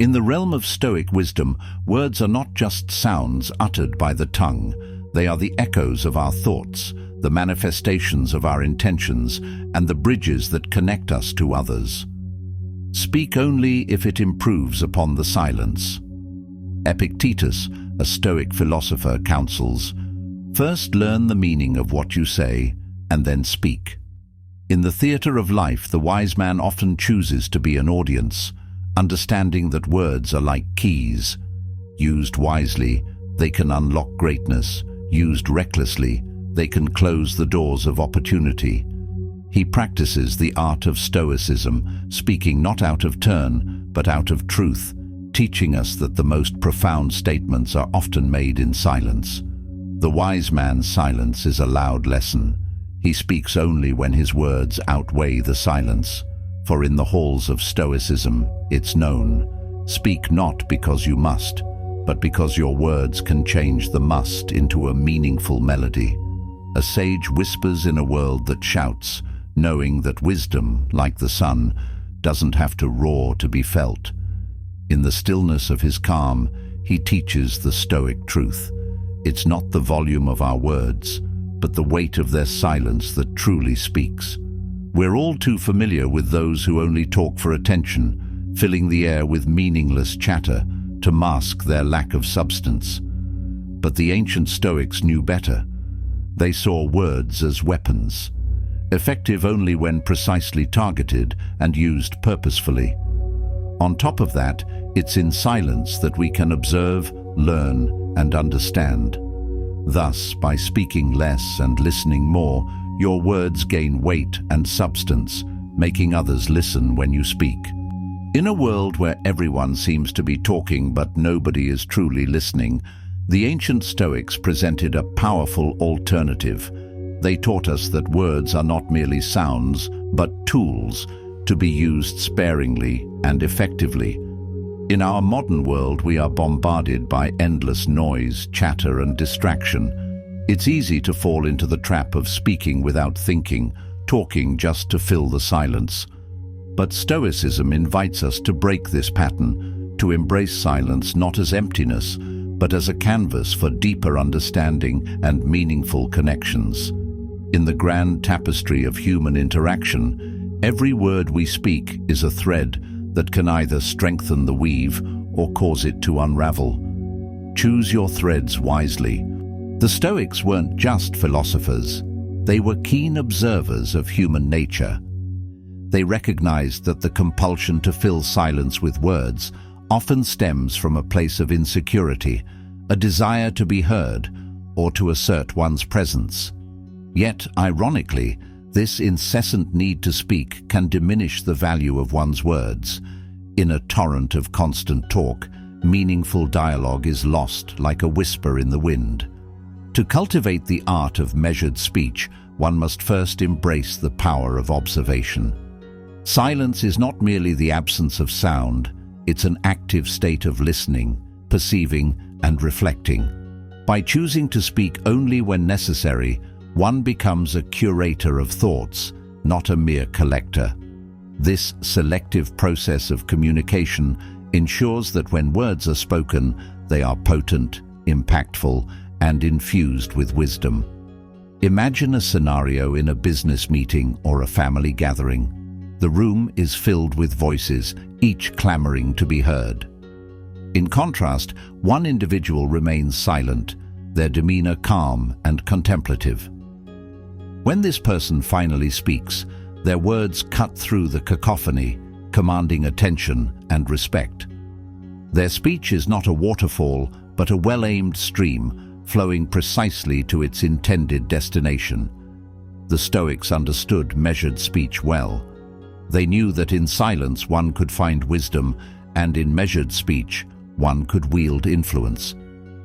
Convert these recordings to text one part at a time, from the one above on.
In the realm of Stoic wisdom, words are not just sounds uttered by the tongue. They are the echoes of our thoughts, the manifestations of our intentions, and the bridges that connect us to others. Speak only if it improves upon the silence. Epictetus, a Stoic philosopher, counsels, "First learn the meaning of what you say, and then speak." In the theatre of life, the wise man often chooses to be an audience, understanding that words are like keys. Used wisely, they can unlock greatness. Used recklessly, they can close the doors of opportunity. He practices the art of Stoicism, speaking not out of turn, but out of truth, teaching us that the most profound statements are often made in silence. The wise man's silence is a loud lesson. He speaks only when his words outweigh the silence. For in the halls of Stoicism, it's known, speak not because you must, but because your words can change the must into a meaningful melody. A sage whispers in a world that shouts, knowing that wisdom, like the sun, doesn't have to roar to be felt. In the stillness of his calm, he teaches the Stoic truth. It's not the volume of our words, but the weight of their silence that truly speaks. We're all too familiar with those who only talk for attention, filling the air with meaningless chatter to mask their lack of substance. But the ancient Stoics knew better. They saw words as weapons, effective only when precisely targeted and used purposefully. On top of that, it's in silence that we can observe, learn, and understand. Thus, by speaking less and listening more, your words gain weight and substance, making others listen when you speak. In a world where everyone seems to be talking but nobody is truly listening, the ancient Stoics presented a powerful alternative. They taught us that words are not merely sounds, but tools to be used sparingly and effectively. In our modern world, we are bombarded by endless noise, chatter, and distraction. It's easy to fall into the trap of speaking without thinking, talking just to fill the silence. But Stoicism invites us to break this pattern, to embrace silence not as emptiness, but as a canvas for deeper understanding and meaningful connections. In the grand tapestry of human interaction, every word we speak is a thread that can either strengthen the weave or cause it to unravel. Choose your threads wisely. The Stoics weren't just philosophers. They were keen observers of human nature. They recognized that the compulsion to fill silence with words often stems from a place of insecurity, a desire to be heard or to assert one's presence. Yet, ironically, this incessant need to speak can diminish the value of one's words. In a torrent of constant talk, meaningful dialogue is lost like a whisper in the wind. To cultivate the art of measured speech, one must first embrace the power of observation. Silence is not merely the absence of sound, it's an active state of listening, perceiving, and reflecting. By choosing to speak only when necessary, one becomes a curator of thoughts, not a mere collector. This selective process of communication ensures that when words are spoken, they are potent, impactful, and infused with wisdom. Imagine a scenario in a business meeting or a family gathering. The room is filled with voices, each clamoring to be heard. In contrast, one individual remains silent, their demeanor calm and contemplative. When this person finally speaks, their words cut through the cacophony, commanding attention and respect. Their speech is not a waterfall, but a well-aimed stream, flowing precisely to its intended destination. The Stoics understood measured speech well. They knew that in silence one could find wisdom, and in measured speech one could wield influence.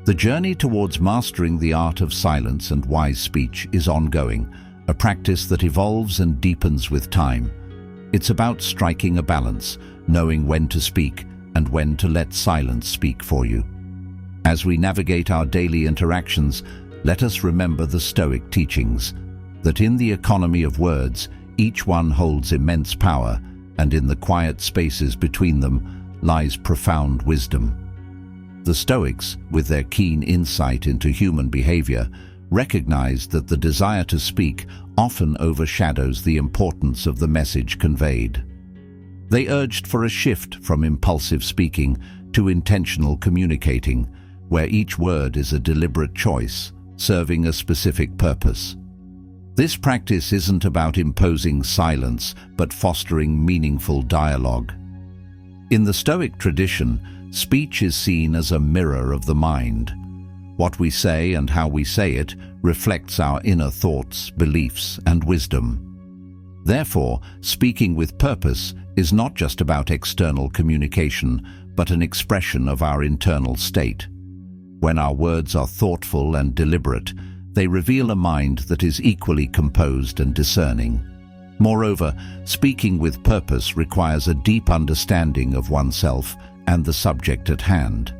The journey towards mastering the art of silence and wise speech is ongoing, a practice that evolves and deepens with time. It's about striking a balance, knowing when to speak and when to let silence speak for you. As we navigate our daily interactions, let us remember the Stoic teachings, that in the economy of words, each one holds immense power, and in the quiet spaces between them lies profound wisdom. The Stoics, with their keen insight into human behavior, recognized that the desire to speak often overshadows the importance of the message conveyed. They urged for a shift from impulsive speaking to intentional communicating, where each word is a deliberate choice, serving a specific purpose. This practice isn't about imposing silence, but fostering meaningful dialogue. In the Stoic tradition, speech is seen as a mirror of the mind. What we say and how we say it reflects our inner thoughts, beliefs, and wisdom. Therefore, speaking with purpose is not just about external communication, but an expression of our internal state. When our words are thoughtful and deliberate, they reveal a mind that is equally composed and discerning. Moreover, speaking with purpose requires a deep understanding of oneself and the subject at hand.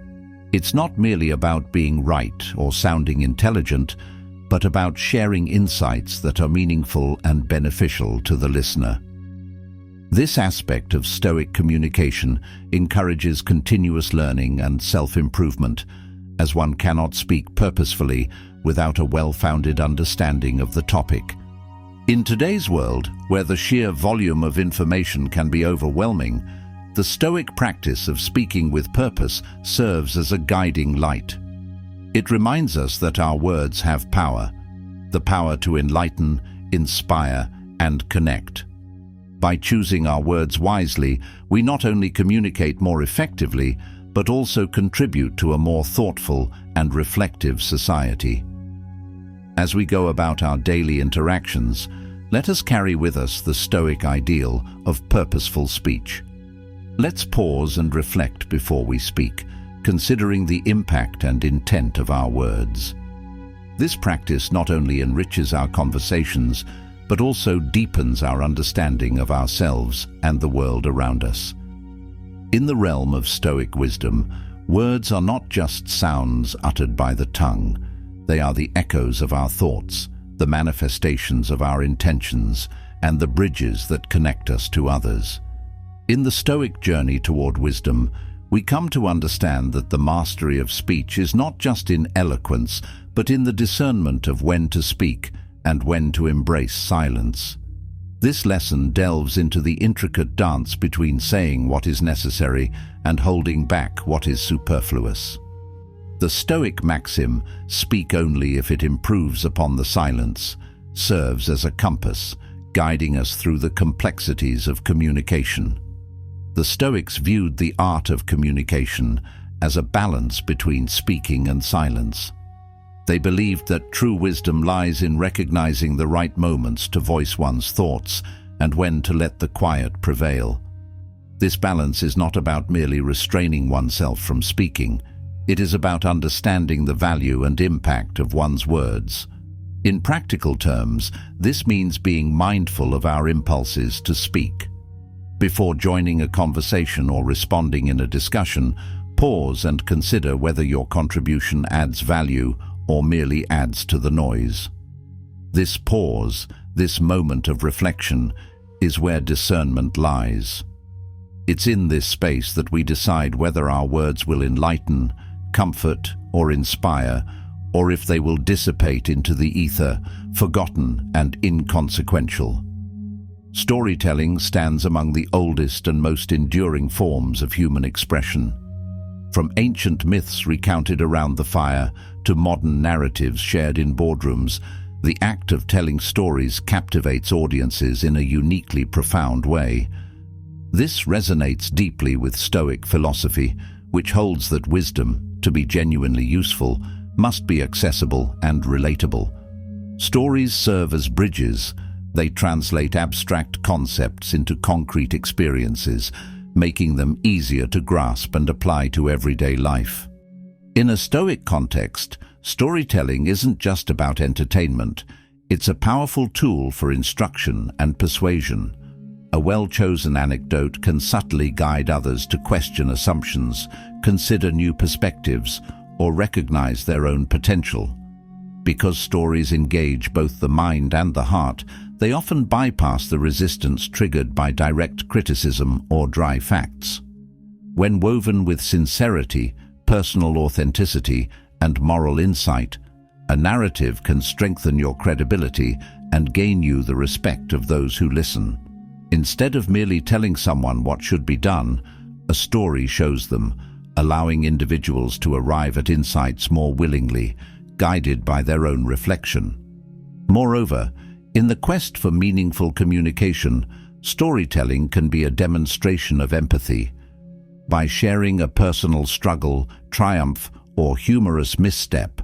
It's not merely about being right or sounding intelligent, but about sharing insights that are meaningful and beneficial to the listener. This aspect of Stoic communication encourages continuous learning and self-improvement, as one cannot speak purposefully without a well-founded understanding of the topic. In today's world, where the sheer volume of information can be overwhelming, the Stoic practice of speaking with purpose serves as a guiding light. It reminds us that our words have power, the power to enlighten, inspire, and connect. By choosing our words wisely, we not only communicate more effectively, but also contribute to a more thoughtful and reflective society. As we go about our daily interactions, let us carry with us the Stoic ideal of purposeful speech. Let's pause and reflect before we speak, considering the impact and intent of our words. This practice not only enriches our conversations, but also deepens our understanding of ourselves and the world around us. In the realm of Stoic wisdom, words are not just sounds uttered by the tongue. They are the echoes of our thoughts, the manifestations of our intentions, and the bridges that connect us to others. In the Stoic journey toward wisdom, we come to understand that the mastery of speech is not just in eloquence, but in the discernment of when to speak and when to embrace silence. This lesson delves into the intricate dance between saying what is necessary and holding back what is superfluous. The Stoic maxim, "Speak only if it improves upon the silence," serves as a compass, guiding us through the complexities of communication. The Stoics viewed the art of communication as a balance between speaking and silence. They believed that true wisdom lies in recognizing the right moments to voice one's thoughts and when to let the quiet prevail. This balance is not about merely restraining oneself from speaking. It is about understanding the value and impact of one's words. In practical terms, this means being mindful of our impulses to speak. Before joining a conversation or responding in a discussion, pause and consider whether your contribution adds value or merely adds to the noise. This pause, this moment of reflection, is where discernment lies. It's in this space that we decide whether our words will enlighten, comfort, or inspire, or if they will dissipate into the ether, forgotten and inconsequential. Storytelling stands among the oldest and most enduring forms of human expression. From ancient myths recounted around the fire to modern narratives shared in boardrooms, the act of telling stories captivates audiences in a uniquely profound way. This resonates deeply with Stoic philosophy, which holds that wisdom, to be genuinely useful, must be accessible and relatable. Stories serve as bridges. They translate abstract concepts into concrete experiences, making them easier to grasp and apply to everyday life. In a Stoic context, storytelling isn't just about entertainment. It's a powerful tool for instruction and persuasion. A well-chosen anecdote can subtly guide others to question assumptions, consider new perspectives, or recognize their own potential. Because stories engage both the mind and the heart, they often bypass the resistance triggered by direct criticism or dry facts. When woven with sincerity, personal authenticity, and moral insight, a narrative can strengthen your credibility and gain you the respect of those who listen. Instead of merely telling someone what should be done, a story shows them, allowing individuals to arrive at insights more willingly, guided by their own reflection. Moreover, in the quest for meaningful communication, storytelling can be a demonstration of empathy. By sharing a personal struggle, triumph, or humorous misstep,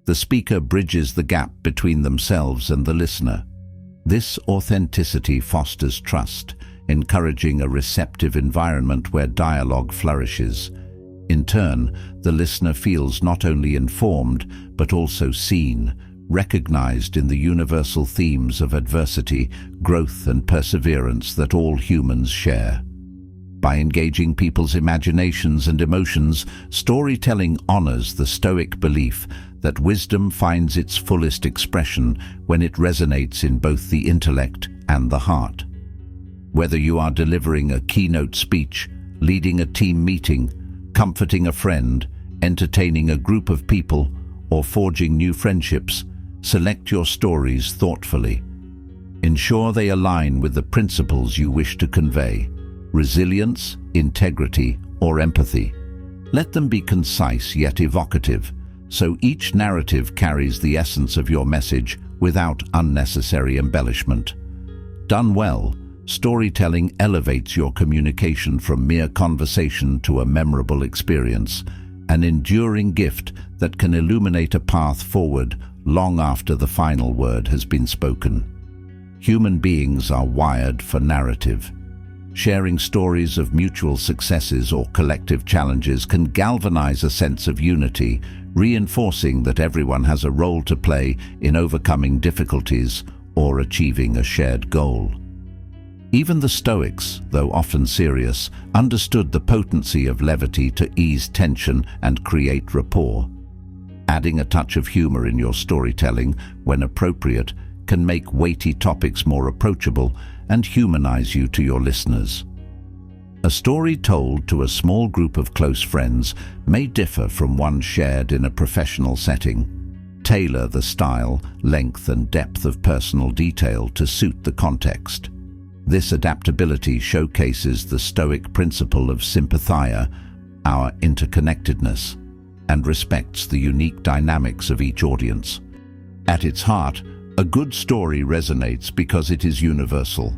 the speaker bridges the gap between themselves and the listener. This authenticity fosters trust, encouraging a receptive environment where dialogue flourishes. In turn, the listener feels not only informed, but also seen, recognized in the universal themes of adversity, growth, and perseverance that all humans share. By engaging people's imaginations and emotions, storytelling honors the Stoic belief that wisdom finds its fullest expression when it resonates in both the intellect and the heart. Whether you are delivering a keynote speech, leading a team meeting, comforting a friend, entertaining a group of people, or forging new friendships, select your stories thoughtfully. Ensure they align with the principles you wish to convey: resilience, integrity, or empathy. Let them be concise yet evocative, so each narrative carries the essence of your message without unnecessary embellishment. Done well, storytelling elevates your communication from mere conversation to a memorable experience, an enduring gift that can illuminate a path forward long after the final word has been spoken. Human beings are wired for narrative. Sharing stories of mutual successes or collective challenges can galvanize a sense of unity, reinforcing that everyone has a role to play in overcoming difficulties or achieving a shared goal. Even the Stoics, though often serious, understood the potency of levity to ease tension and create rapport. Adding a touch of humor in your storytelling, when appropriate, can make weighty topics more approachable and humanize you to your listeners. A story told to a small group of close friends may differ from one shared in a professional setting. Tailor the style, length, and depth of personal detail to suit the context. This adaptability showcases the Stoic principle of sympathia, our interconnectedness, and respects the unique dynamics of each audience. At its heart, a good story resonates because it is universal.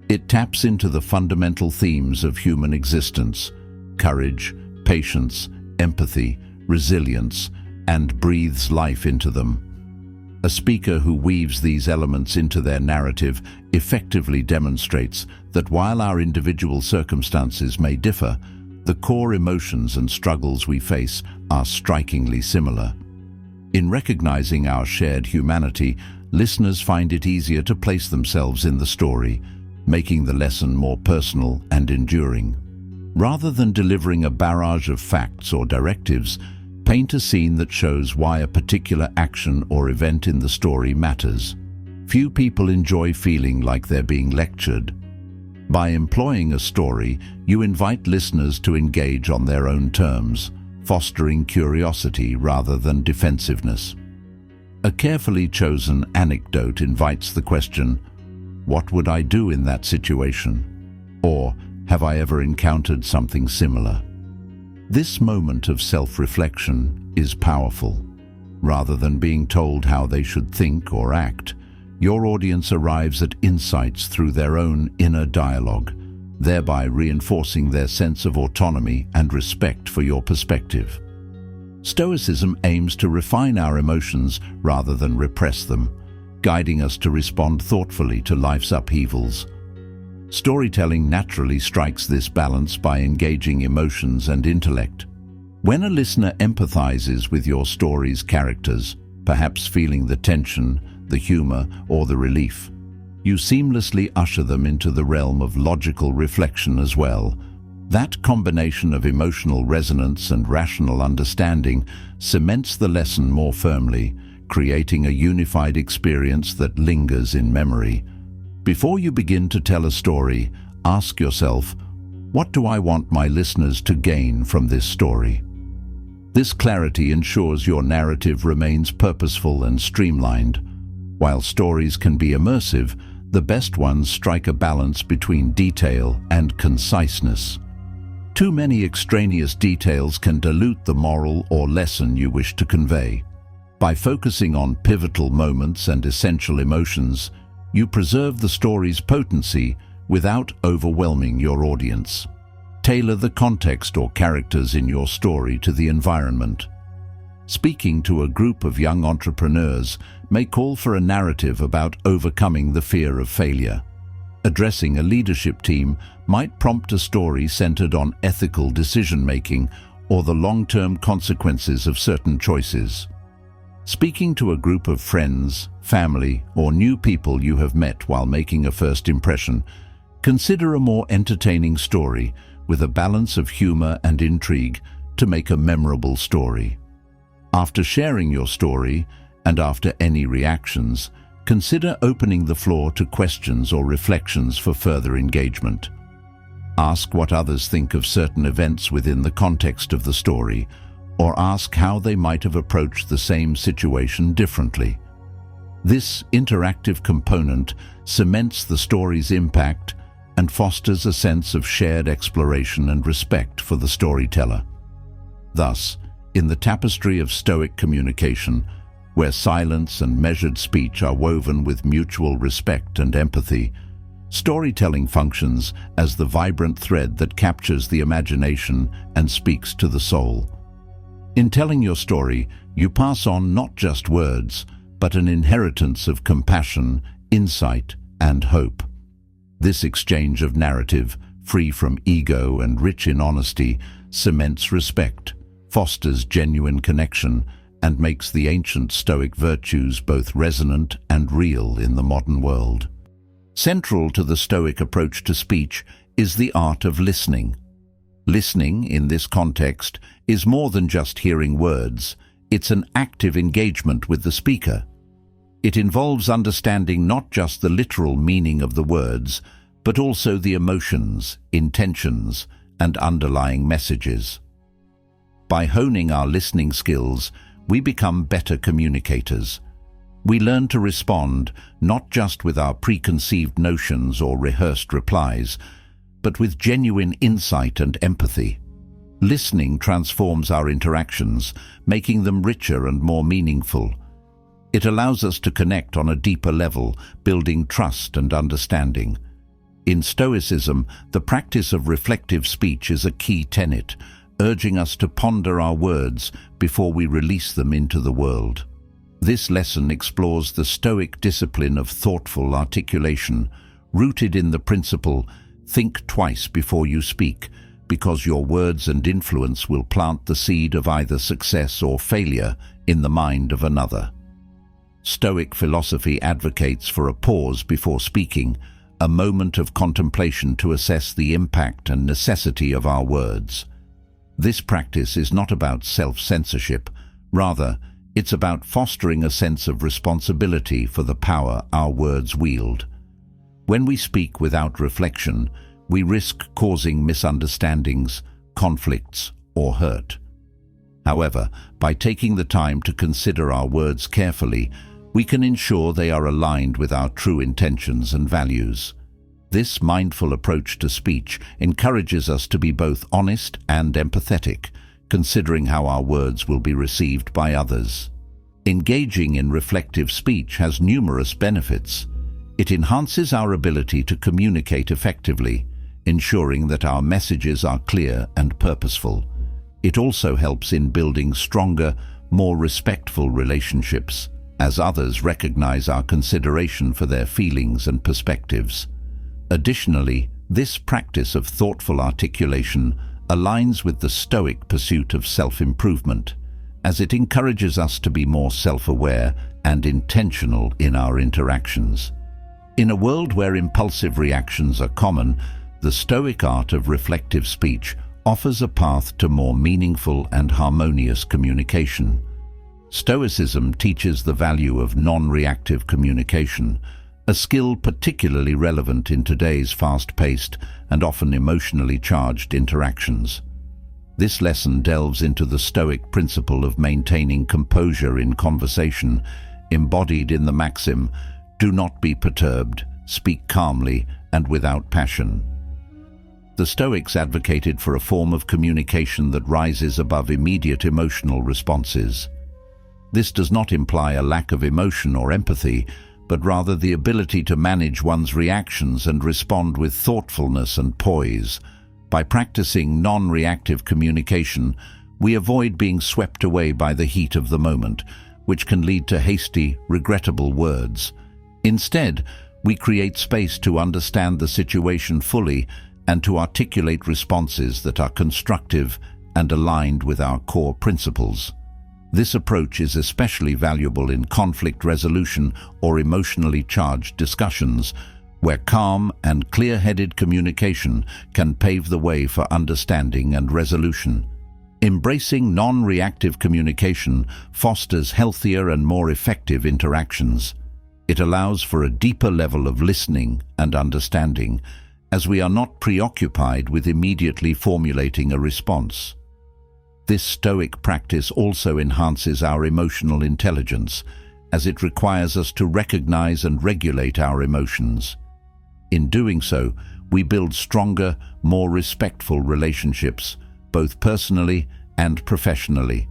It taps into the fundamental themes of human existence: courage, patience, empathy, resilience, and breathes life into them. A speaker who weaves these elements into their narrative effectively demonstrates that while our individual circumstances may differ, the core emotions and struggles we face are strikingly similar. In recognizing our shared humanity, listeners find it easier to place themselves in the story, making the lesson more personal and enduring. Rather than delivering a barrage of facts or directives, paint a scene that shows why a particular action or event in the story matters. Few people enjoy feeling like they're being lectured. By employing a story, you invite listeners to engage on their own terms, fostering curiosity rather than defensiveness. A carefully chosen anecdote invites the question, "What would I do in that situation?" Or, "Have I ever encountered something similar?" This moment of self-reflection is powerful. Rather than being told how they should think or act, your audience arrives at insights through their own inner dialogue, thereby reinforcing their sense of autonomy and respect for your perspective. Stoicism aims to refine our emotions rather than repress them, guiding us to respond thoughtfully to life's upheavals. Storytelling naturally strikes this balance by engaging emotions and intellect. When a listener empathizes with your story's characters, perhaps feeling the tension, the humor, or the relief, you seamlessly usher them into the realm of logical reflection as well. That combination of emotional resonance and rational understanding cements the lesson more firmly, creating a unified experience that lingers in memory. Before you begin to tell a story, ask yourself, What do I want my listeners to gain from this story? This clarity ensures your narrative remains purposeful and streamlined. While stories can be immersive, the best ones strike a balance between detail and conciseness. Too many extraneous details can dilute the moral or lesson you wish to convey. By focusing on pivotal moments and essential emotions, you preserve the story's potency without overwhelming your audience. Tailor the context or characters in your story to the environment. Speaking to a group of young entrepreneurs may call for a narrative about overcoming the fear of failure. Addressing a leadership team might prompt a story centered on ethical decision-making or the long-term consequences of certain choices. Speaking to a group of friends, family, or new people you have met while making a first impression, consider a more entertaining story with a balance of humor and intrigue to make a memorable story. After sharing your story, and after any reactions, consider opening the floor to questions or reflections for further engagement. Ask what others think of certain events within the context of the story, or ask how they might have approached the same situation differently. This interactive component cements the story's impact and fosters a sense of shared exploration and respect for the storyteller. Thus, in the tapestry of Stoic communication, where silence and measured speech are woven with mutual respect and empathy, storytelling functions as the vibrant thread that captures the imagination and speaks to the soul. In telling your story, you pass on not just words, but an inheritance of compassion, insight, and hope. This exchange of narrative, free from ego and rich in honesty, cements respect, fosters genuine connection, and makes the ancient Stoic virtues both resonant and real in the modern world. Central to the Stoic approach to speech is the art of listening. Listening, in this context, is more than just hearing words. It's an active engagement with the speaker. It involves understanding not just the literal meaning of the words, but also the emotions, intentions, and underlying messages. By honing our listening skills, we become better communicators. We learn to respond not just with our preconceived notions or rehearsed replies, but with genuine insight and empathy. Listening transforms our interactions, making them richer and more meaningful. It allows us to connect on a deeper level, building trust and understanding. In Stoicism, the practice of reflective speech is a key tenet, urging us to ponder our words before we release them into the world. This lesson explores the Stoic discipline of thoughtful articulation, rooted in the principle, think twice before you speak, because your words and influence will plant the seed of either success or failure in the mind of another. Stoic philosophy advocates for a pause before speaking, a moment of contemplation to assess the impact and necessity of our words. This practice is not about self-censorship, rather, it's about fostering a sense of responsibility for the power our words wield. When we speak without reflection, we risk causing misunderstandings, conflicts, or hurt. However, by taking the time to consider our words carefully, we can ensure they are aligned with our true intentions and values. This mindful approach to speech encourages us to be both honest and empathetic, considering how our words will be received by others. Engaging in reflective speech has numerous benefits. It enhances our ability to communicate effectively, ensuring that our messages are clear and purposeful. It also helps in building stronger, more respectful relationships, as others recognize our consideration for their feelings and perspectives. Additionally, this practice of thoughtful articulation aligns with the Stoic pursuit of self-improvement, as it encourages us to be more self-aware and intentional in our interactions. In a world where impulsive reactions are common, the Stoic art of reflective speech offers a path to more meaningful and harmonious communication. Stoicism teaches the value of non-reactive communication, a skill particularly relevant in today's fast-paced and often emotionally charged interactions. This lesson delves into the Stoic principle of maintaining composure in conversation, embodied in the maxim, "Do not be perturbed, speak calmly and without passion." The Stoics advocated for a form of communication that rises above immediate emotional responses. This does not imply a lack of emotion or empathy, but rather the ability to manage one's reactions and respond with thoughtfulness and poise. By practicing non-reactive communication, we avoid being swept away by the heat of the moment, which can lead to hasty, regrettable words. Instead, we create space to understand the situation fully and to articulate responses that are constructive and aligned with our core principles. This approach is especially valuable in conflict resolution or emotionally charged discussions, where calm and clear-headed communication can pave the way for understanding and resolution. Embracing non-reactive communication fosters healthier and more effective interactions. It allows for a deeper level of listening and understanding, as we are not preoccupied with immediately formulating a response. This Stoic practice also enhances our emotional intelligence, as it requires us to recognize and regulate our emotions. In doing so, we build stronger, more respectful relationships, both personally and professionally.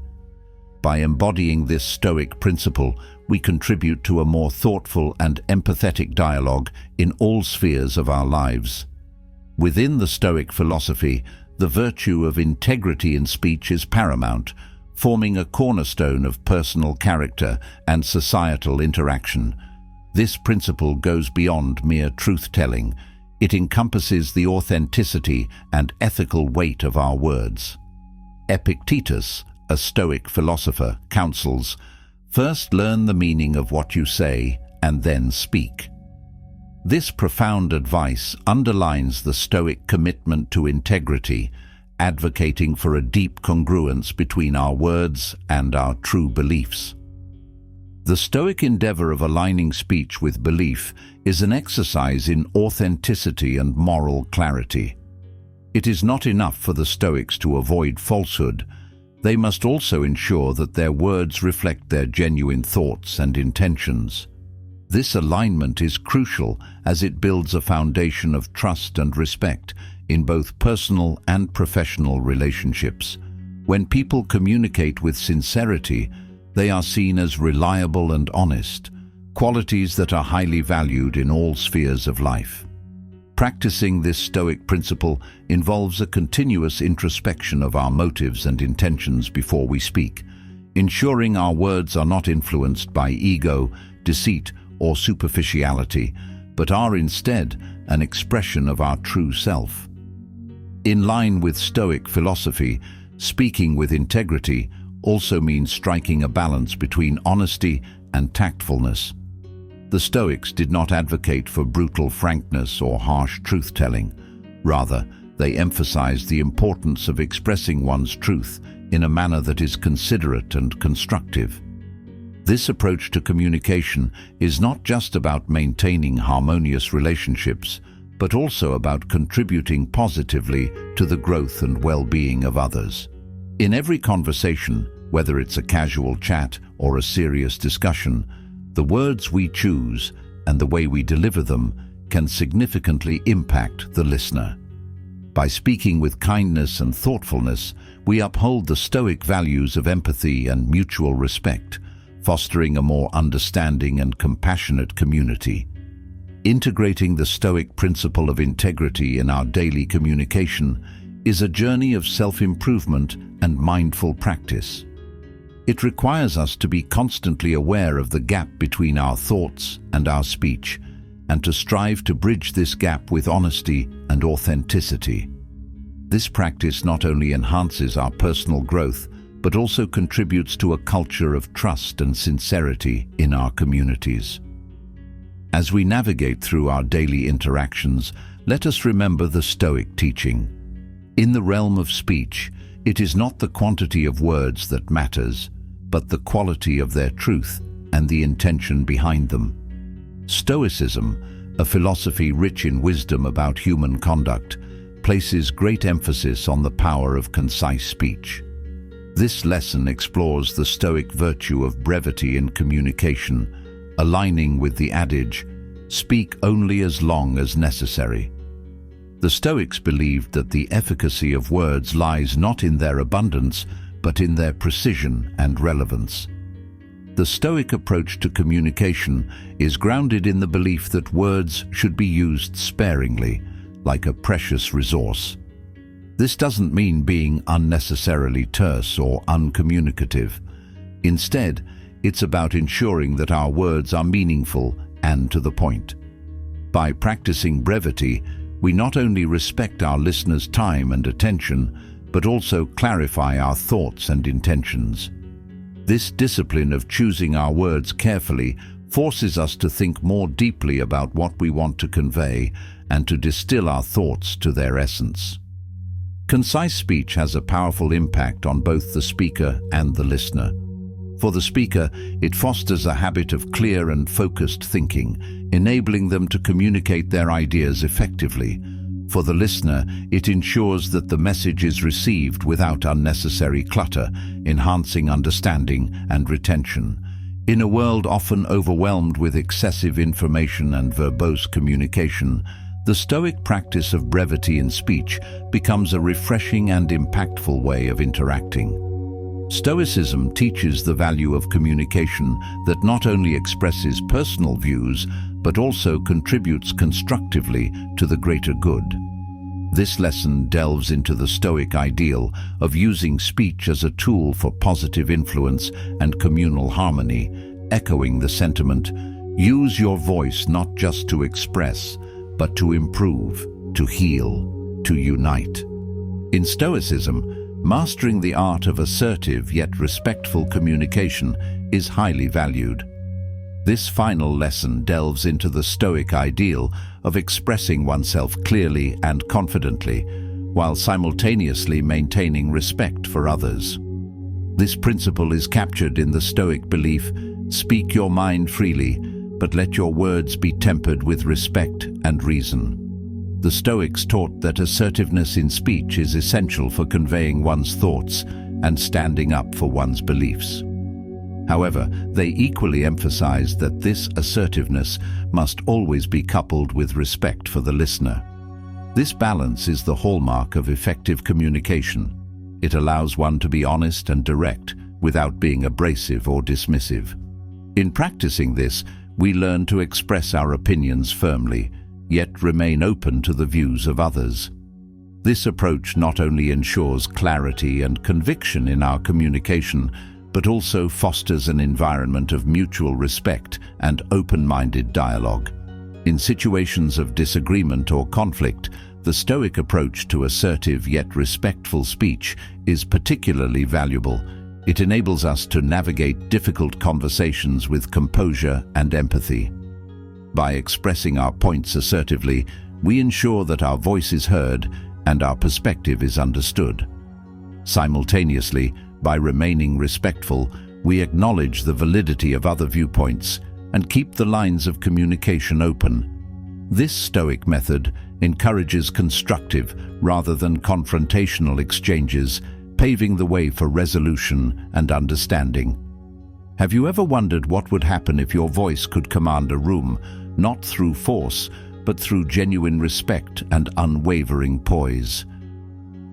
By embodying this Stoic principle, we contribute to a more thoughtful and empathetic dialogue in all spheres of our lives. Within the Stoic philosophy, the virtue of integrity in speech is paramount, forming a cornerstone of personal character and societal interaction. This principle goes beyond mere truth-telling. It encompasses the authenticity and ethical weight of our words. Epictetus, a Stoic philosopher, counsels, "First learn the meaning of what you say and then speak." This profound advice underlines the Stoic commitment to integrity, advocating for a deep congruence between our words and our true beliefs. The Stoic endeavor of aligning speech with belief is an exercise in authenticity and moral clarity. It is not enough for the Stoics to avoid falsehood. They must also ensure that their words reflect their genuine thoughts and intentions. This alignment is crucial as it builds a foundation of trust and respect in both personal and professional relationships. When people communicate with sincerity, they are seen as reliable and honest, qualities that are highly valued in all spheres of life. Practicing this Stoic principle involves a continuous introspection of our motives and intentions before we speak, ensuring our words are not influenced by ego, deceit, or superficiality, but are instead an expression of our true self. In line with Stoic philosophy, speaking with integrity also means striking a balance between honesty and tactfulness. The Stoics did not advocate for brutal frankness or harsh truth-telling. Rather, they emphasized the importance of expressing one's truth in a manner that is considerate and constructive. This approach to communication is not just about maintaining harmonious relationships, but also about contributing positively to the growth and well-being of others. In every conversation, whether it's a casual chat or a serious discussion, the words we choose and the way we deliver them can significantly impact the listener. By speaking with kindness and thoughtfulness, we uphold the Stoic values of empathy and mutual respect, fostering a more understanding and compassionate community. Integrating the Stoic principle of integrity in our daily communication is a journey of self-improvement and mindful practice. It requires us to be constantly aware of the gap between our thoughts and our speech, and to strive to bridge this gap with honesty and authenticity. This practice not only enhances our personal growth, but also contributes to a culture of trust and sincerity in our communities. As we navigate through our daily interactions, let us remember the Stoic teaching. In the realm of speech, it is not the quantity of words that matters, but the quality of their truth and the intention behind them. Stoicism, a philosophy rich in wisdom about human conduct, places great emphasis on the power of concise speech. This lesson explores the Stoic virtue of brevity in communication, aligning with the adage, "Speak only as long as necessary." The Stoics believed that the efficacy of words lies not in their abundance, but in their precision and relevance. The Stoic approach to communication is grounded in the belief that words should be used sparingly, like a precious resource. This doesn't mean being unnecessarily terse or uncommunicative. Instead, it's about ensuring that our words are meaningful and to the point. By practicing brevity, we not only respect our listeners' time and attention, but also clarify our thoughts and intentions. This discipline of choosing our words carefully forces us to think more deeply about what we want to convey and to distill our thoughts to their essence. Concise speech has a powerful impact on both the speaker and the listener. For the speaker, it fosters a habit of clear and focused thinking, enabling them to communicate their ideas effectively. For the listener, it ensures that the message is received without unnecessary clutter, enhancing understanding and retention. In a world often overwhelmed with excessive information and verbose communication, the Stoic practice of brevity in speech becomes a refreshing and impactful way of interacting. Stoicism teaches the value of communication that not only expresses personal views, but also contributes constructively to the greater good. This lesson delves into the Stoic ideal of using speech as a tool for positive influence and communal harmony, echoing the sentiment, "Use your voice not just to express, but to improve, to heal, to unite." In Stoicism, mastering the art of assertive yet respectful communication is highly valued. This final lesson delves into the Stoic ideal of expressing oneself clearly and confidently, while simultaneously maintaining respect for others. This principle is captured in the Stoic belief, "Speak your mind freely, but let your words be tempered with respect and reason." The Stoics taught that assertiveness in speech is essential for conveying one's thoughts and standing up for one's beliefs. However, they equally emphasized that this assertiveness must always be coupled with respect for the listener. This balance is the hallmark of effective communication. It allows one to be honest and direct without being abrasive or dismissive. In practicing this, we learn to express our opinions firmly, yet remain open to the views of others. This approach not only ensures clarity and conviction in our communication, but also fosters an environment of mutual respect and open-minded dialogue. In situations of disagreement or conflict, the Stoic approach to assertive yet respectful speech is particularly valuable. It enables us to navigate difficult conversations with composure and empathy. By expressing our points assertively, we ensure that our voice is heard and our perspective is understood. Simultaneously, by remaining respectful, we acknowledge the validity of other viewpoints and keep the lines of communication open. This Stoic method encourages constructive rather than confrontational exchanges, paving the way for resolution and understanding. Have you ever wondered what would happen if your voice could command a room, not through force, but through genuine respect and unwavering poise?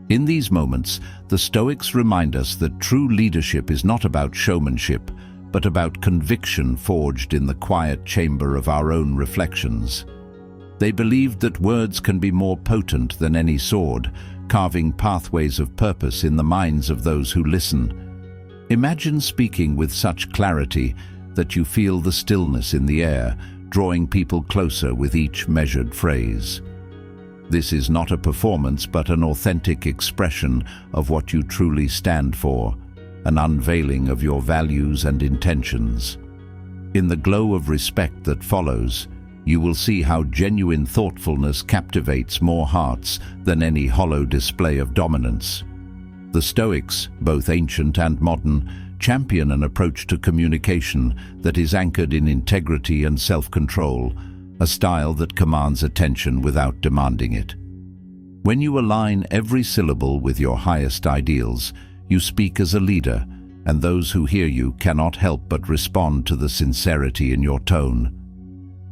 In these moments, the Stoics remind us that true leadership is not about showmanship, but about conviction forged in the quiet chamber of our own reflections. They believed that words can be more potent than any sword, carving pathways of purpose in the minds of those who listen. Imagine speaking with such clarity that you feel the stillness in the air, drawing people closer with each measured phrase. This is not a performance, but an authentic expression of what you truly stand for, an unveiling of your values and intentions. In the glow of respect that follows, you will see how genuine thoughtfulness captivates more hearts than any hollow display of dominance. The Stoics, both ancient and modern, champion an approach to communication that is anchored in integrity and self-control, a style that commands attention without demanding it. When you align every syllable with your highest ideals, you speak as a leader, and those who hear you cannot help but respond to the sincerity in your tone.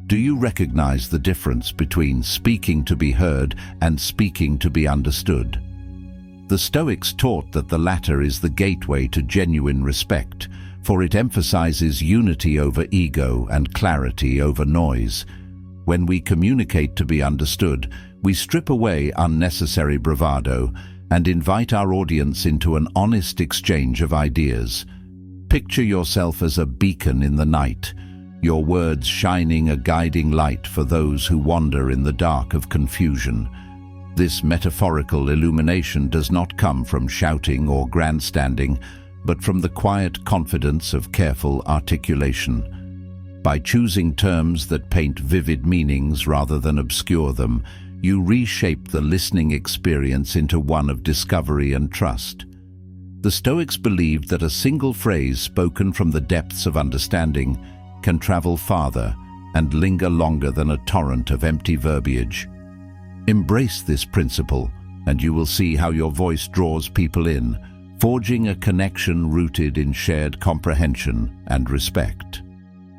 Do you recognize the difference between speaking to be heard and speaking to be understood? The Stoics taught that the latter is the gateway to genuine respect, for it emphasizes unity over ego and clarity over noise. When we communicate to be understood, we strip away unnecessary bravado and invite our audience into an honest exchange of ideas. Picture yourself as a beacon in the night, your words shining a guiding light for those who wander in the dark of confusion. This metaphorical illumination does not come from shouting or grandstanding, but from the quiet confidence of careful articulation. By choosing terms that paint vivid meanings rather than obscure them, you reshape the listening experience into one of discovery and trust. The Stoics believed that a single phrase spoken from the depths of understanding can travel farther and linger longer than a torrent of empty verbiage. Embrace this principle, and you will see how your voice draws people in, forging a connection rooted in shared comprehension and respect.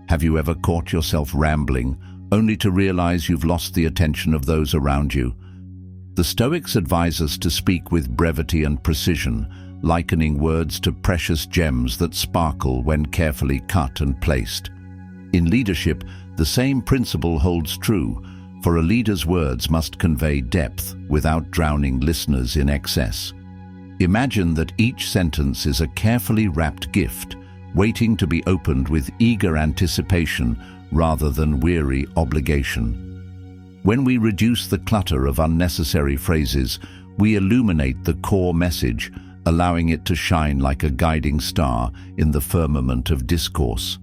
Have you ever caught yourself rambling, only to realize you've lost the attention of those around you? The Stoics advise us to speak with brevity and precision, likening words to precious gems that sparkle when carefully cut and placed. In leadership, the same principle holds true, for a leader's words must convey depth without drowning listeners in excess. Imagine that each sentence is a carefully wrapped gift, waiting to be opened with eager anticipation rather than weary obligation. When we reduce the clutter of unnecessary phrases, we illuminate the core message, allowing it to shine like a guiding star in the firmament of discourse.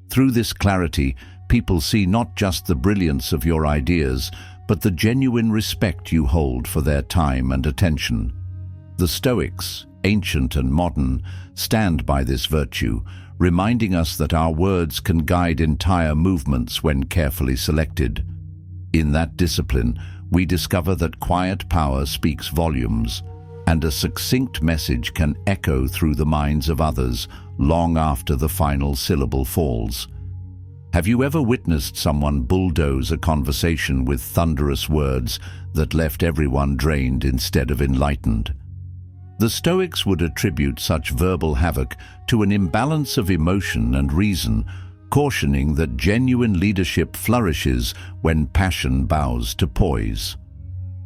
Through this clarity, people see not just the brilliance of your ideas, but the genuine respect you hold for their time and attention. The Stoics, ancient and modern, stand by this virtue, reminding us that our words can guide entire movements when carefully selected. In that discipline, we discover that quiet power speaks volumes, and a succinct message can echo through the minds of others long after the final syllable falls. Have you ever witnessed someone bulldoze a conversation with thunderous words that left everyone drained instead of enlightened? The Stoics would attribute such verbal havoc to an imbalance of emotion and reason, cautioning that genuine leadership flourishes when passion bows to poise.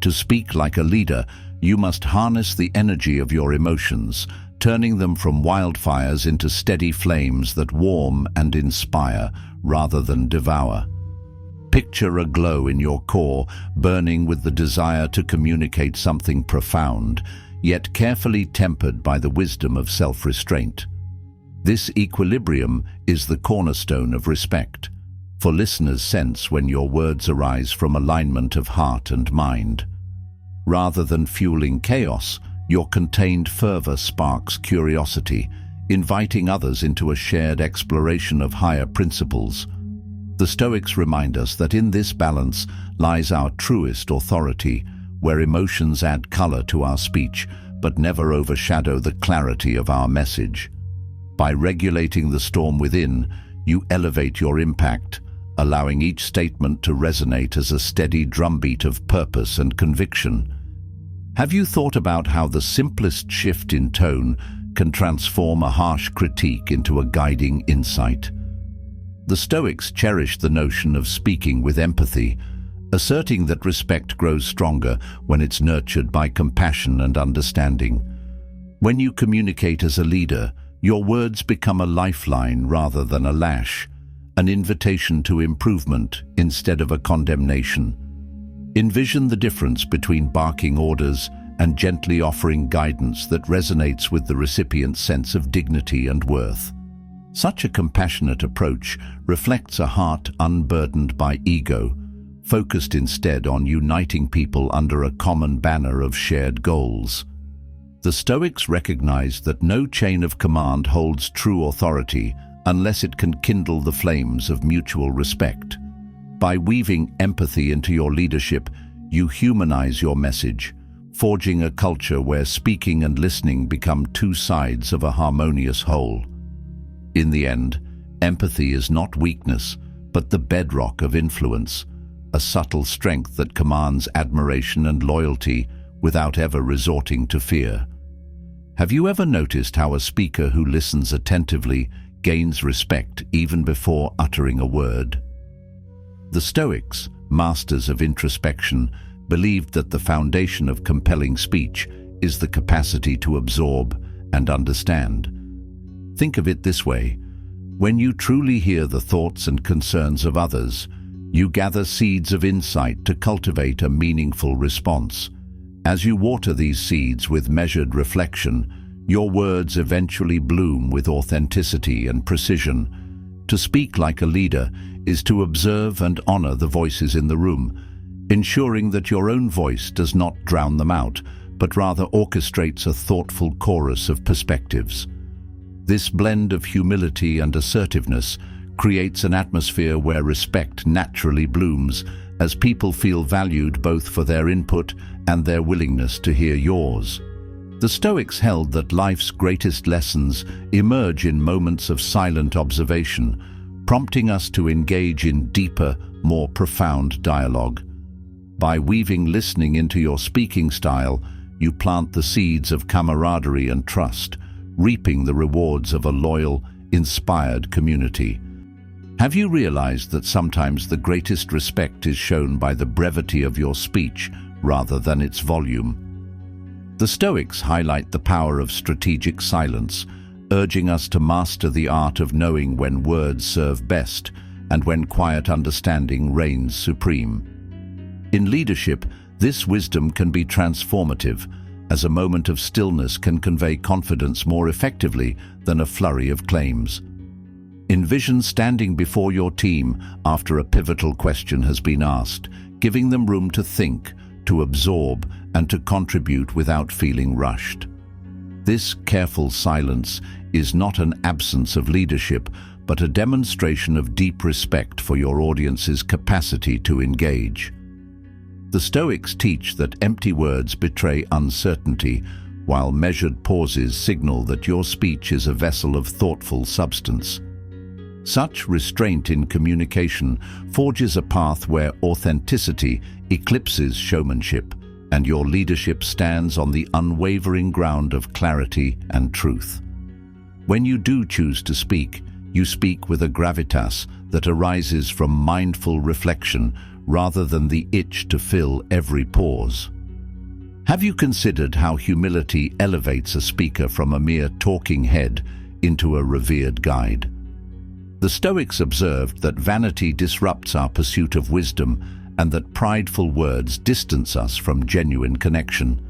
To speak like a leader, you must harness the energy of your emotions, turning them from wildfires into steady flames that warm and inspire rather than devour. Picture a glow in your core, burning with the desire to communicate something profound, yet carefully tempered by the wisdom of self-restraint. This equilibrium is the cornerstone of respect, for listeners sense when your words arise from alignment of heart and mind. Rather than fueling chaos, your contained fervor sparks curiosity, inviting others into a shared exploration of higher principles. The Stoics remind us that in this balance lies our truest authority, where emotions add color to our speech, but never overshadow the clarity of our message. By regulating the storm within, you elevate your impact, allowing each statement to resonate as a steady drumbeat of purpose and conviction. Have you thought about how the simplest shift in tone can transform a harsh critique into a guiding insight? The Stoics cherished the notion of speaking with empathy, asserting that respect grows stronger when it's nurtured by compassion and understanding. When you communicate as a leader, your words become a lifeline rather than a lash, an invitation to improvement instead of a condemnation. Envision the difference between barking orders and gently offering guidance that resonates with the recipient's sense of dignity and worth. Such a compassionate approach reflects a heart unburdened by ego, focused instead on uniting people under a common banner of shared goals. The Stoics recognized that no chain of command holds true authority unless it can kindle the flames of mutual respect. By weaving empathy into your leadership, you humanize your message, forging a culture where speaking and listening become two sides of a harmonious whole. In the end, empathy is not weakness, but the bedrock of influence, a subtle strength that commands admiration and loyalty without ever resorting to fear. Have you ever noticed how a speaker who listens attentively gains respect even before uttering a word? The Stoics, masters of introspection, believed that the foundation of compelling speech is the capacity to absorb and understand. Think of it this way: when you truly hear the thoughts and concerns of others, you gather seeds of insight to cultivate a meaningful response. As you water these seeds with measured reflection, your words eventually bloom with authenticity and precision. To speak like a leader is to observe and honor the voices in the room, ensuring that your own voice does not drown them out, but rather orchestrates a thoughtful chorus of perspectives. This blend of humility and assertiveness creates an atmosphere where respect naturally blooms, as people feel valued both for their input and their willingness to hear yours. The Stoics held that life's greatest lessons emerge in moments of silent observation, prompting us to engage in deeper, more profound dialogue. By weaving listening into your speaking style, you plant the seeds of camaraderie and trust, reaping the rewards of a loyal, inspired community. Have you realized that sometimes the greatest respect is shown by the brevity of your speech rather than its volume? The Stoics highlight the power of strategic silence, urging us to master the art of knowing when words serve best and when quiet understanding reigns supreme. In leadership, this wisdom can be transformative, as a moment of stillness can convey confidence more effectively than a flurry of claims. Envision standing before your team after a pivotal question has been asked, giving them room to think, to absorb, and to contribute without feeling rushed. This careful silence is not an absence of leadership, but a demonstration of deep respect for your audience's capacity to engage. The Stoics teach that empty words betray uncertainty, while measured pauses signal that your speech is a vessel of thoughtful substance. Such restraint in communication forges a path where authenticity eclipses showmanship, and your leadership stands on the unwavering ground of clarity and truth. When you do choose to speak, you speak with a gravitas that arises from mindful reflection rather than the itch to fill every pause. Have you considered how humility elevates a speaker from a mere talking head into a revered guide? The Stoics observed that vanity disrupts our pursuit of wisdom and that prideful words distance us from genuine connection.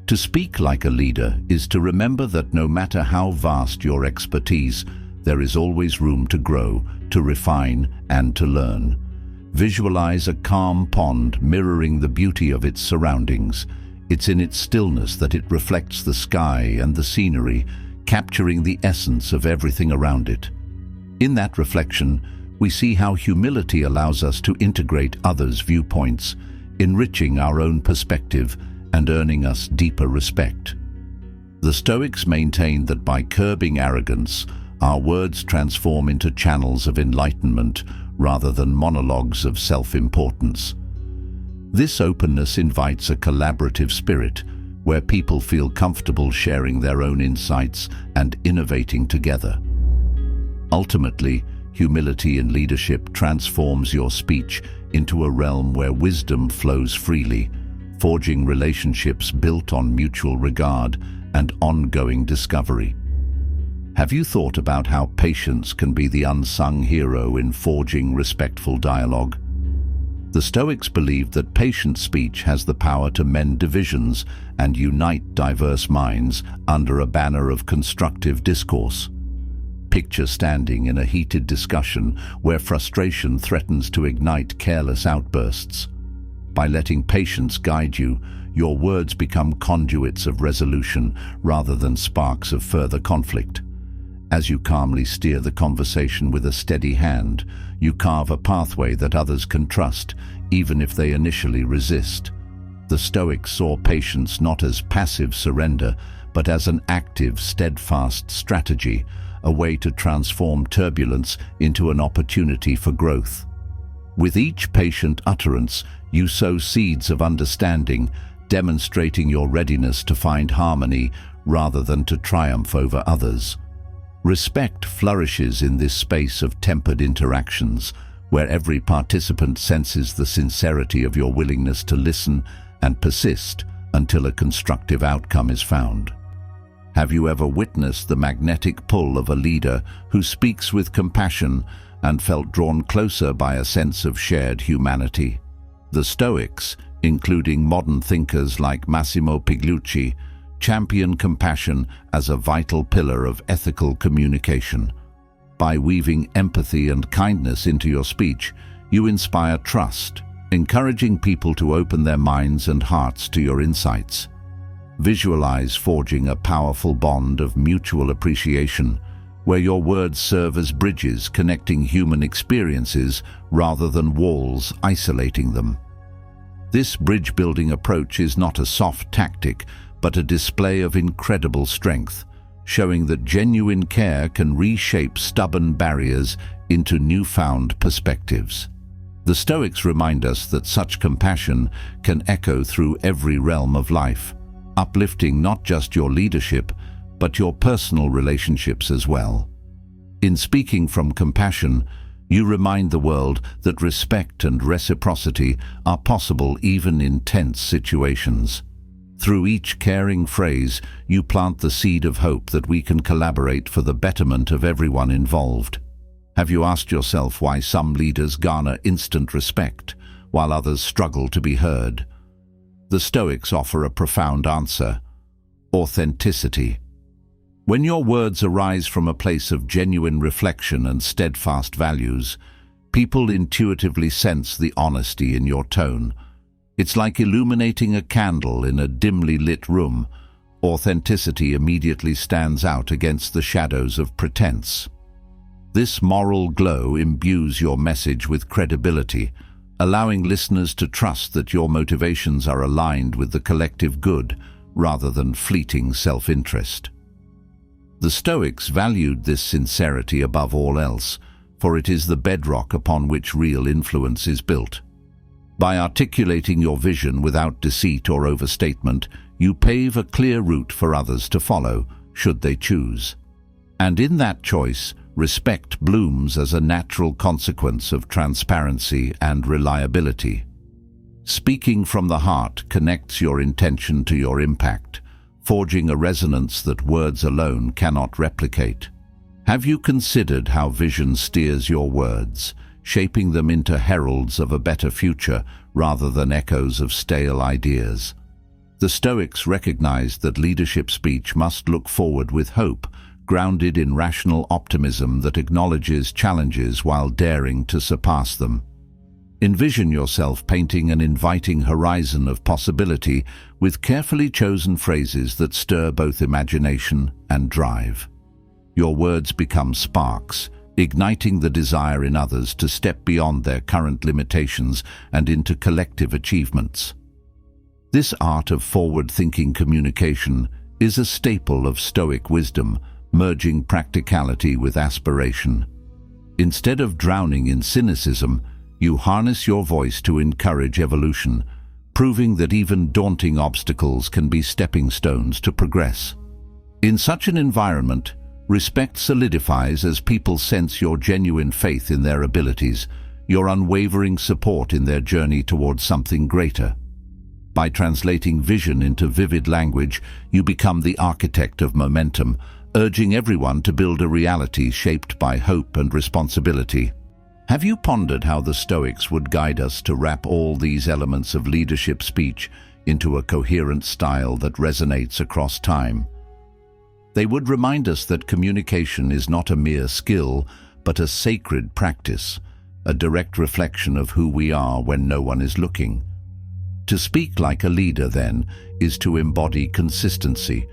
To speak like a leader is to remember that no matter how vast your expertise, there is always room to grow, to refine, and to learn. Visualize a calm pond mirroring the beauty of its surroundings. It's in its stillness that it reflects the sky and the scenery, capturing the essence of everything around it. In that reflection, we see how humility allows us to integrate others' viewpoints, enriching our own perspective and earning us deeper respect. The Stoics maintained that by curbing arrogance, our words transform into channels of enlightenment rather than monologues of self-importance. This openness invites a collaborative spirit, where people feel comfortable sharing their own insights and innovating together. Ultimately, humility in leadership transforms your speech into a realm where wisdom flows freely, forging relationships built on mutual regard and ongoing discovery. Have you thought about how patience can be the unsung hero in forging respectful dialogue? The Stoics believed that patient speech has the power to mend divisions and unite diverse minds under a banner of constructive discourse. Picture standing in a heated discussion where frustration threatens to ignite careless outbursts. By letting patience guide you, your words become conduits of resolution rather than sparks of further conflict. As you calmly steer the conversation with a steady hand, you carve a pathway that others can trust, even if they initially resist. The Stoics saw patience not as passive surrender, but as an active, steadfast strategy, a way to transform turbulence into an opportunity for growth. With each patient utterance, you sow seeds of understanding, demonstrating your readiness to find harmony rather than to triumph over others. Respect flourishes in this space of tempered interactions, where every participant senses the sincerity of your willingness to listen and persist until a constructive outcome is found. Have you ever witnessed the magnetic pull of a leader who speaks with compassion and felt drawn closer by a sense of shared humanity? The Stoics, including modern thinkers like Massimo Pigliucci, champion compassion as a vital pillar of ethical communication. By weaving empathy and kindness into your speech, you inspire trust, encouraging people to open their minds and hearts to your insights. Visualize forging a powerful bond of mutual appreciation, where your words serve as bridges connecting human experiences rather than walls isolating them. This bridge-building approach is not a soft tactic, but a display of incredible strength, showing that genuine care can reshape stubborn barriers into newfound perspectives. The Stoics remind us that such compassion can echo through every realm of life, uplifting not just your leadership, but your personal relationships as well. In speaking from compassion, you remind the world that respect and reciprocity are possible even in tense situations. Through each caring phrase, you plant the seed of hope that we can collaborate for the betterment of everyone involved. Have you asked yourself why some leaders garner instant respect, while others struggle to be heard? The Stoics offer a profound answer: authenticity. When your words arise from a place of genuine reflection and steadfast values, people intuitively sense the honesty in your tone. It's like illuminating a candle in a dimly lit room. Authenticity immediately stands out against the shadows of pretense. This moral glow imbues your message with credibility, allowing listeners to trust that your motivations are aligned with the collective good rather than fleeting self-interest. The Stoics valued this sincerity above all else, for it is the bedrock upon which real influence is built. By articulating your vision without deceit or overstatement, you pave a clear route for others to follow, should they choose. And in that choice, respect blooms as a natural consequence of transparency and reliability. Speaking from the heart connects your intention to your impact, forging a resonance that words alone cannot replicate. Have you considered how vision steers your words, shaping them into heralds of a better future rather than echoes of stale ideas? The Stoics recognized that leadership speech must look forward with hope, grounded in rational optimism that acknowledges challenges while daring to surpass them. Envision yourself painting an inviting horizon of possibility with carefully chosen phrases that stir both imagination and drive. Your words become sparks, igniting the desire in others to step beyond their current limitations and into collective achievements. This art of forward-thinking communication is a staple of Stoic wisdom, merging practicality with aspiration. Instead of drowning in cynicism, you harness your voice to encourage evolution, proving that even daunting obstacles can be stepping stones to progress. In such an environment, respect solidifies as people sense your genuine faith in their abilities, your unwavering support in their journey towards something greater. By translating vision into vivid language, you become the architect of momentum, urging everyone to build a reality shaped by hope and responsibility. Have you pondered how the Stoics would guide us to wrap all these elements of leadership speech into a coherent style that resonates across time? They would remind us that communication is not a mere skill, but a sacred practice, a direct reflection of who we are when no one is looking. To speak like a leader, then, is to embody consistency,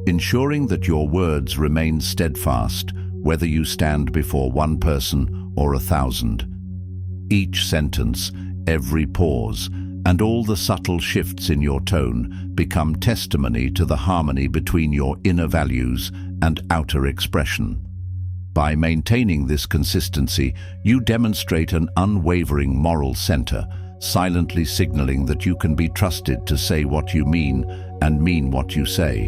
ensuring that your words remain steadfast, whether you stand before one person or 1,000. Each sentence, every pause, and all the subtle shifts in your tone become testimony to the harmony between your inner values and outer expression. By maintaining this consistency, you demonstrate an unwavering moral center, silently signaling that you can be trusted to say what you mean and mean what you say.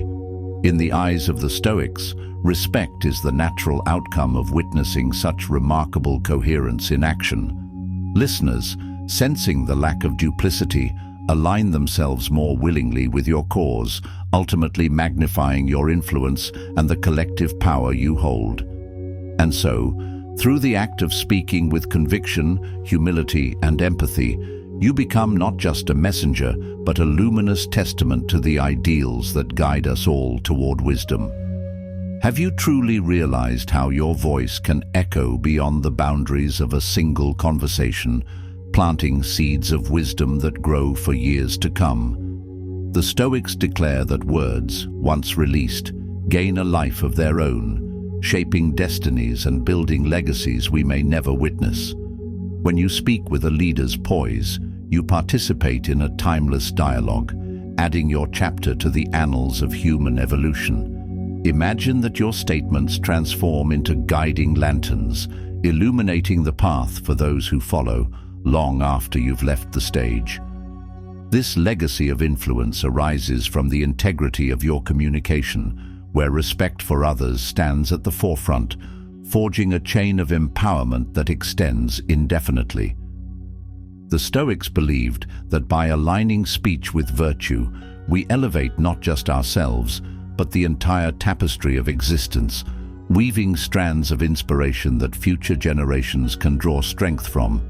In the eyes of the Stoics, respect is the natural outcome of witnessing such remarkable coherence in action. Listeners, sensing the lack of duplicity, align themselves more willingly with your cause, ultimately magnifying your influence and the collective power you hold. And so, through the act of speaking with conviction, humility, and empathy, you become not just a messenger, but a luminous testament to the ideals that guide us all toward wisdom. Have you truly realized how your voice can echo beyond the boundaries of a single conversation, planting seeds of wisdom that grow for years to come? The Stoics declare that words, once released, gain a life of their own, shaping destinies and building legacies we may never witness. When you speak with a leader's poise, you participate in a timeless dialogue, adding your chapter to the annals of human evolution. Imagine that your statements transform into guiding lanterns, illuminating the path for those who follow, long after you've left the stage. This legacy of influence arises from the integrity of your communication, where respect for others stands at the forefront, forging a chain of empowerment that extends indefinitely. The Stoics believed that by aligning speech with virtue, we elevate not just ourselves, but the entire tapestry of existence, weaving strands of inspiration that future generations can draw strength from.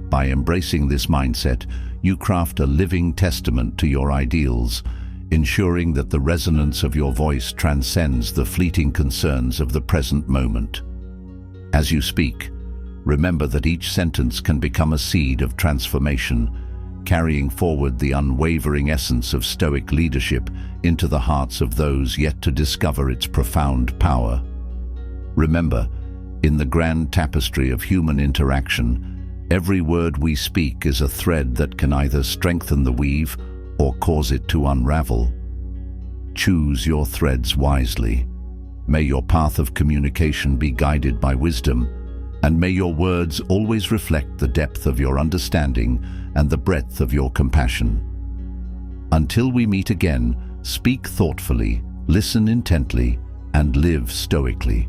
By embracing this mindset, you craft a living testament to your ideals, ensuring that the resonance of your voice transcends the fleeting concerns of the present moment. As you speak, remember that each sentence can become a seed of transformation, carrying forward the unwavering essence of Stoic leadership into the hearts of those yet to discover its profound power. Remember, in the grand tapestry of human interaction, every word we speak is a thread that can either strengthen the weave or cause it to unravel. Choose your threads wisely. May your path of communication be guided by wisdom, and may your words always reflect the depth of your understanding and the breadth of your compassion. Until we meet again, speak thoughtfully, listen intently, and live stoically.